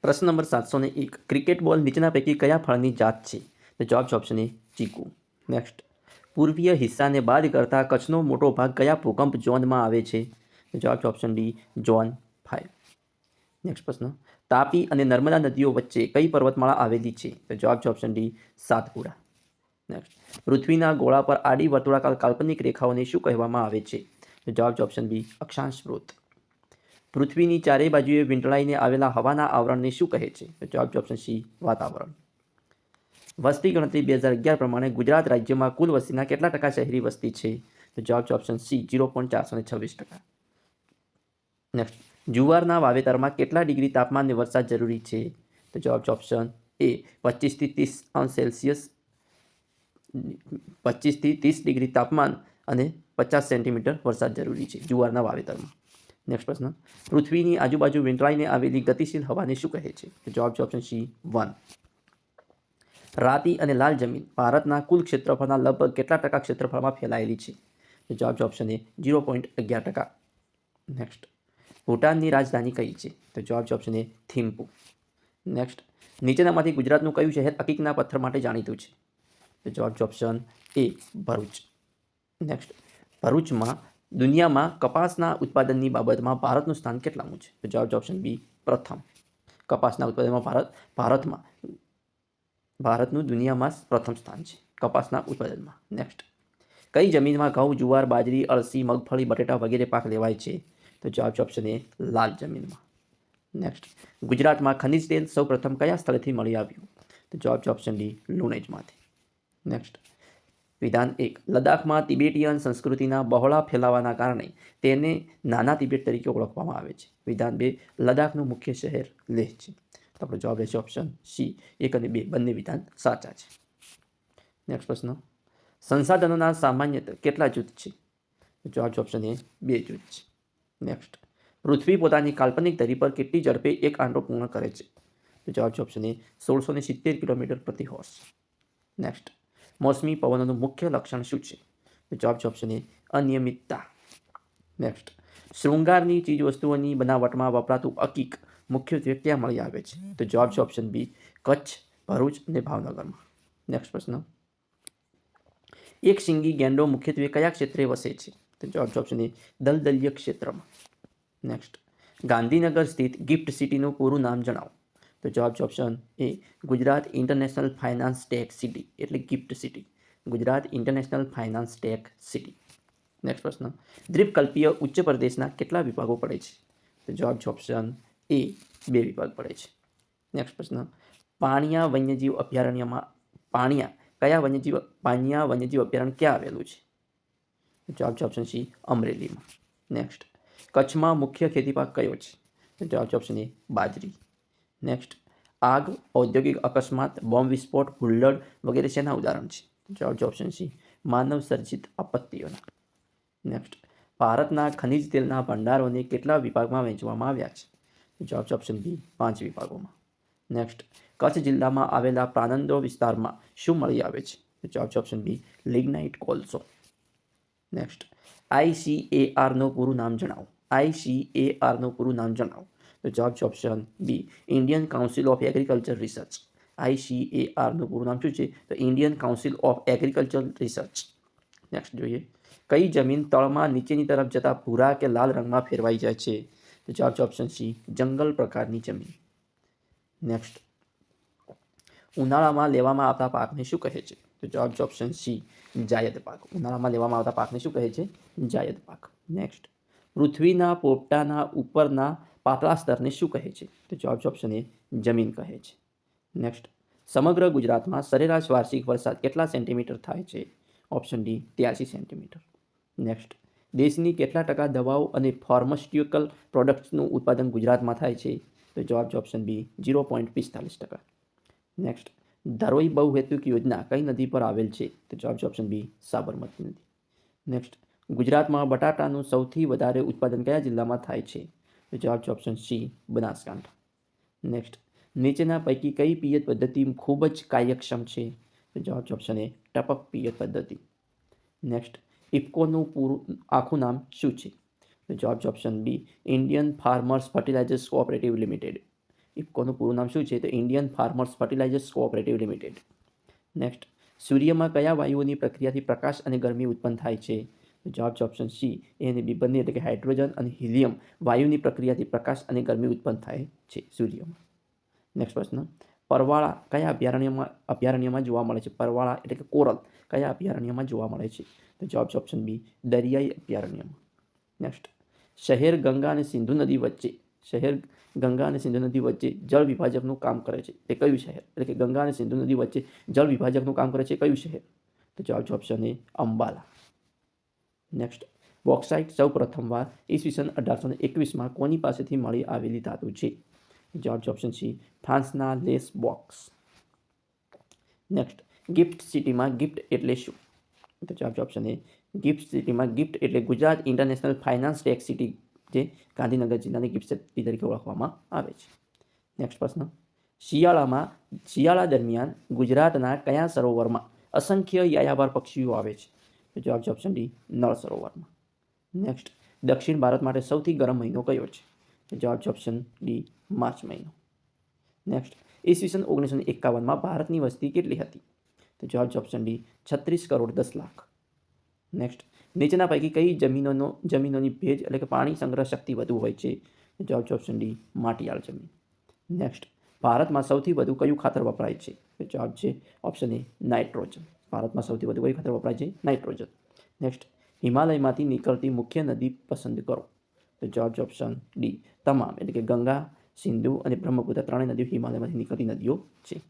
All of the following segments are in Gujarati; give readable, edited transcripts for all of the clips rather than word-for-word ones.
પ્રશ્ન નંબર 701 ક્રિકેટ બોલ નીચેના પૈકી કયા ફળની જાત છે? તો જવાબ છે ઓપ્શન એ ચીકુ. નેક્સ્ટ, પૂર્વીય હિસ્સાને બાદ કરતા કચ્છનો મોટો ભાગ કયા ભૂકંપ ઝોનમાં આવે છે? તો જવાબ છે ઓપ્શન ડી ઝોન 5. નેક્સ્ટ પ્રશ્ન, તાપી અને નર્મદા નદીઓ વચ્ચે કઈ પર્વતમાળા આવેલી છે? તો જવાબ છે ઓપ્શન ડી સાતપુડા. નેક્સ્ટ, પૃથ્વીના ગોળા પર આડી વર્તુળાકાર કાલ્પનિક રેખાઓને શું કહેવામાં આવે છે? તો જવાબ છે ઓપ્શન બી અક્ષાંશ વૃત્ત. પૃથ્વીની ચારેય બાજુએ વીંટળાઈને આવેલા હવાના આવરણને શું કહે છે? તો જવાબ છે ઓપ્શન સી વાતાવરણ. વસ્તી ગણતરી 2011 પ્રમાણે ગુજરાત રાજ્યમાં કુલ વસ્તીના કેટલા ટકા શહેરી વસ્તી છે? તો જવાબ છે ઓપ્શન સી 0.426%. નેક્સ્ટ, જુવારના વાવેતરમાં કેટલા ડિગ્રી તાપમાનને વરસાદ જરૂરી છે? તો જવાબ છે ઓપ્શન એ 25 થી 30 સેલ્સિયસ 25 થી 30 ડિગ્રી તાપમાન અને 50 સેન્ટીમીટર વરસાદ જરૂરી છે જુવારના વાવેતરમાં. નેક્સ્ટ પ્રશ્ન, પૃથ્વીની આજુબાજુ વીંટળાઈને આવેલી ગતિશીલ હવાને શું કહે છે? તો જવાબ છે ઓપ્શન સી વન. રાતી અને લાલ જમીન ભારતના કુલ ક્ષેત્રફળના લગભગ કેટલા ટકા ક્ષેત્રફળમાં ફેલાયેલી છે? તો જવાબ છે ઓપ્શન એ 0.11%. નેક્સ્ટ, ભૂટાનની રાજધાની કઈ છે? તો જવાબ છે ઓપ્શન એ થિમ્પુ. નેક્સ્ટ, નીચેનામાંથી ગુજરાતનું કયું શહેર અકીકના પથ્થર માટે જાણીતું છે? તો જવાબ છે ઓપ્શન એ ભરૂચ. નેક્સ્ટ, ભરૂચમાં દુનિયામાં કપાસના ઉત્પાદનની બાબતમાં ભારતનું સ્થાન કેટલામું છે? તો જવાબ છે ઓપ્શન બી પ્રથમ. કપાસના ઉત્પાદનમાં ભારતનું દુનિયામાં પ્રથમ સ્થાન છે કપાસના ઉત્પાદનમાં. નેક્સ્ટ, કઈ જમીનમાં ઘઉં, જુવાર, બાજરી, અળસી, મગફળી, બટેટા વગેરે પાક લેવાય છે? તો જવાબ છે ઓપ્શન એ લાલ જમીનમાં. નેક્સ્ટ, ગુજરાતમાં ખનિજ તેલ સૌપ્રથમ કયા સ્થળેથી મળી આવ્યું? તો જવાબ છે ઓપ્શન ડી લુણેજમાંથી. નેક્સ્ટ, વિધાન 1, લદ્દાખમાં તિબેટીયન સંસ્કૃતિના બહોળા ફેલાવાના કારણે તેને નાના તિબેટ તરીકે ઓળખવામાં આવે છે. વિધાન 2, લદ્દાખનું મુખ્ય શહેર લેહ છે. તો આપણો જવાબ રહેશે ઓપ્શન સી 1 અને 2 બંને વિધાન સાચા છે. નેક્સ્ટ પ્રશ્ન, સંસાધનોના સામાન્યતઃ કેટલા જૂથ છે? તો જવાબ છે ઓપ્શન એ 2 જૂથ છે. નેક્સ્ટ, પૃથ્વી પોતાની કાલ્પનિક ધરી પર કેટલી ઝડપે એક આંટો પૂર્ણ કરે છે? તો જવાબ છે ઓપ્શન એ 1670 કિલોમીટર પ્રતિ હોર્સ. નેક્સ્ટ, મોસમી પવનોનું મુખ્ય લક્ષણ શું છે? તો જવાબ છે ઓપ્શન એ અનિયમિતતા. નેક્સ્ટ, શૃંગારની ચીજવસ્તુઓની બનાવટમાં વપરાતું અકીક મુખ્યત્વે ક્યાં મળી આવે છે? તો જવાબ છે ઓપ્શન બી કચ્છ, ભરૂચ અને ભાવનગરમાં. નેક્સ્ટ પ્રશ્ન, એક શિંગી ગેંડો મુખ્યત્વે કયા ક્ષેત્રે વસે છે? તો જવાબ છે ઓપ્શન એ દલદલીય ક્ષેત્રમાં. નેક્સ્ટ, ગાંધીનગર સ્થિત ગિફ્ટ સિટીનું પૂરું નામ જણાવો. તો જવાબ છે option A Gujarat International Finance Tech City એટલે GIFT City. Gujarat International Finance Tech City. Next પ્રશ્ન, દ્વીપકલ્પીય ઉચ્ચ પ્રદેશના કેટલા વિભાગો પડે છે? તો જવાબ છે ઓપ્શન એ 2 વિભાગ પડે છે. નેક્સ્ટ પ્રશ્ન, પાણિયા વન્યજીવ અભયારણ્યમાં પાણિયા વન્યજીવ અભયારણ્ય ક્યાં આવેલું છે? જવાબ છે ઓપ્શન સી અમરેલીમાં. નેક્સ્ટ, કચ્છમાં મુખ્ય ખેતી પાક કયો છે? તો જવાબ છે ઓપ્શન એ બાજરી. નેક્સ્ટ, આગ, ઔદ્યોગિક અકસ્માત, બોમ્બ વિસ્ફોટ, હુલ્લડ વગેરે શેના ઉદાહરણ છે? જવાબ છે ઓપ્શન સી માનવ સર્જિત આપત્તિઓના. નેક્સ્ટ, ભારતના ખનિજ તેલના ભંડારોને કેટલા વિભાગમાં વહેંચવામાં આવ્યા છે? જવાબ છે ઓપ્શન બી 5 વિભાગોમાં. નેક્સ્ટ, કચ્છ જિલ્લામાં આવેલા પ્રાનંદો વિસ્તારમાં શું મળી આવે છે? જવાબ છે ઓપ્શન બી લિગ્નાઇટ કોલસો. નેક્સ્ટ, ICARનું પૂરું નામ જણાવો. ICARનું પૂરું નામ જણાવો. તો જવાબ છે option B Indian Council of Agriculture Research. ICARનું પૂરું નામ શું છે? તો Indian Council of Agriculture Research. Next જોઈએ, કઈ જમીન તળમાં નીચેની તરફ જતા ભૂરા કે લાલ રંગમાં ફેરવાઈ જાય છે? તો જવાબ છે ઓપ્શન સી જંગલ પ્રકારની જમીન. નેક્સ્ટ, ઉનાળામાં લેવામાં આવતા પાકને શું કહે છે? તો જવાબ છે ઓપ્શન સી જાયદ પાક. ઉનાળામાં લેવામાં આવતા પાકને શું કહે છે? જાયદ પાક. નેક્સ્ટ, પૃથ્વીના પોપટાના ઉપરના પાતળા સ્તરને શું કહે છે? તો જવાબ છે ઓપ્શન એ જમીન કહે છે. નેક્સ્ટ, સમગ્ર ગુજરાતમાં સરેરાશ વાર્ષિક વરસાદ કેટલા સેન્ટીમીટર થાય છે? Option D 83 centimetre. નેક્સ્ટ, દેશની કેટલા ટકા દવાઓ અને ફાર્માસ્યુટિકલ પ્રોડક્ટ્સનું ઉત્પાદન ગુજરાતમાં થાય છે? તો જવાબ છે ઓપ્શન બી 0.45%. નેક્સ્ટ, ધરોઈ બહુહેતુક યોજના કઈ નદી પર આવેલ છે? તો જવાબ છે ઓપ્શન બી સાબરમતી નદી. નેક્સ્ટ, ગુજરાતમાં બટાટાનું સૌથી વધારે ઉત્પાદન કયા જિલ્લામાં થાય છે? તો જવાબ છે ઓપ્શન સી બનાસકાંઠા. નેક્સ્ટ, નીચેના પૈકી કઈ પિયત પદ્ધતિ ખૂબ જ કાર્યક્ષમ છે? તો જવાબ છે ઓપ્શન એ ટપક પિયત પદ્ધતિ. નેક્સ્ટ, ઇફકોનું પૂરું આખું નામ શું છે? તો જવાબ છે option B Indian Farmers Fertilizers Cooperative Limited. ઇફકોનું પૂરું નામ શું છે? તો Indian Farmers Fertilizers Cooperative Limited. Next, સૂર્યમાં કયા વાયુઓની પ્રક્રિયાથી પ્રકાશ અને ગરમી ઉત્પન્ન થાય છે? તો જવાબ છે ઓપ્શન સી, એ અને બી બંને, એટલે કે હાઇડ્રોજન અને હિલિયમ વાયુની પ્રક્રિયાથી પ્રકાશ અને ગરમી ઉત્પન્ન થાય છે સૂર્યમાં. નેક્સ્ટ પ્રશ્ન, પરવાળા કયા અભયારણ્યમાં જોવા મળે છે? પરવાળા એટલે કે કોરલ કયા અભયારણ્યમાં જોવા મળે છે? તો જવાબ છે ઓપ્શન બી, દરિયાઈ અભયારણ્યમાં. નેક્સ્ટ, શહેર ગંગા અને સિંધુ નદી વચ્ચે જળ વિભાજકનું કામ કરે છે તે કયું શહેર? એટલે કે ગંગા અને સિંધુ નદી વચ્ચે જળ વિભાજકનું કામ કરે છે કયું શહેર? તો જવાબ છે ઓપ્શન એ, અંબાલા. નેક્સ્ટ, બોક્સાઇટ સૌ પ્રથમવાર ઈસવીસન 1821માં કોની પાસેથી મળી આવેલી ધાતુ છે? જવાબ છે ઓપ્શન સી, ફ્રાન્સના લેસ બોક્સ. નેક્સ્ટ, ગિફ્ટ સિટીમાં ગિફ્ટ એટલે શું? તો જવાબ છે ઓપ્શન એ, ગિફ્ટ સિટીમાં ગિફ્ટ એટલે Gujarat International Finance Tech City, જે ગાંધીનગર જિલ્લાની ગિફ્ટ સિટી તરીકે ઓળખવામાં આવે છે. નેક્સ્ટ પ્રશ્ન, શિયાળા દરમિયાન ગુજરાતના કયા સરોવરમાં અસંખ્ય યાયાવર પક્ષીઓ આવે છે? તો જવાબ છે ઓપ્શન ડી, નળ સરોવરમાં. નેક્સ્ટ, દક્ષિણ ભારત માટે સૌથી ગરમ મહિનો કયો છે? તો જવાબ છે ઓપ્શન ડી, માર્ચ મહિનો. નેક્સ્ટ, ઈસવીસન 1951માં ભારતની વસ્તી કેટલી હતી? તો જવાબ છે option D, 36 crore 10 lakh. Next, નીચેના પૈકી કઈ જમીનોની ભેજ એટલે કે પાણી સંગ્રહ શક્તિ વધુ હોય છે? તો જવાબ છે ઓપ્શન ડી, માટીયાળ જમીન. નેક્સ્ટ, ભારતમાં સૌથી વધુ કયું ખાતર વપરાય છે? તો જવાબ છે ઓપ્શન એ, નાઇટ્રોજન. ભારતમાં સૌથી વધુ કયું ખાતર વપરાય છે? નાઇટ્રોજન. નેક્સ્ટ, હિમાલયમાંથી નીકળતી મુખ્ય નદી પસંદ કરો. તો જવાબ છે ઓપ્શન ડી, તમામ, એટલે કે ગંગા, સિંધુ અને બ્રહ્મપુત્ર ત્રણેય નદીઓ હિમાલયમાંથી નીકળતી નદીઓ છે.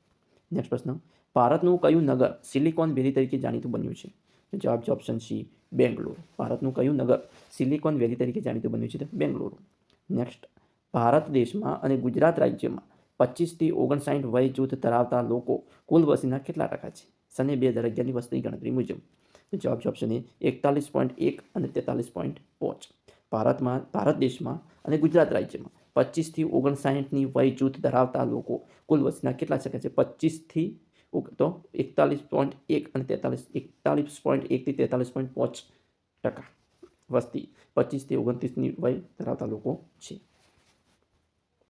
નેક્સ્ટ પ્રશ્ન, ભારતનું કયું નગર સિલિકોન વેલી તરીકે જાણીતું બન્યું છે? તો જવાબ છે ઓપ્શન સી, બેંગ્લોર. ભારતનું કયું નગર સિલિકોન વેલી તરીકે જાણીતું બન્યું છે? તો બેંગ્લોર. નેક્સ્ટ, ભારત દેશમાં અને ગુજરાત રાજ્યમાં 25થી 59 વય જૂથ ધરાવતા લોકો કુલ વસ્તીના કેટલા ટકા છે? સને 2011ની વસ્તી ગણતરી મુજબ. તો જવાબ છે ઓપ્શન એ, 41.1 અને 43.5. ભારત દેશમાં અને ગુજરાત રાજ્યમાં 25થી 59ની વય જૂથ ધરાવતા લોકો કુલ વસ્તીના કેટલા શકે છે? 25થી 41.1 અને 43.5% વસ્તી 25થી 29ની વય ધરાવતા લોકો છે.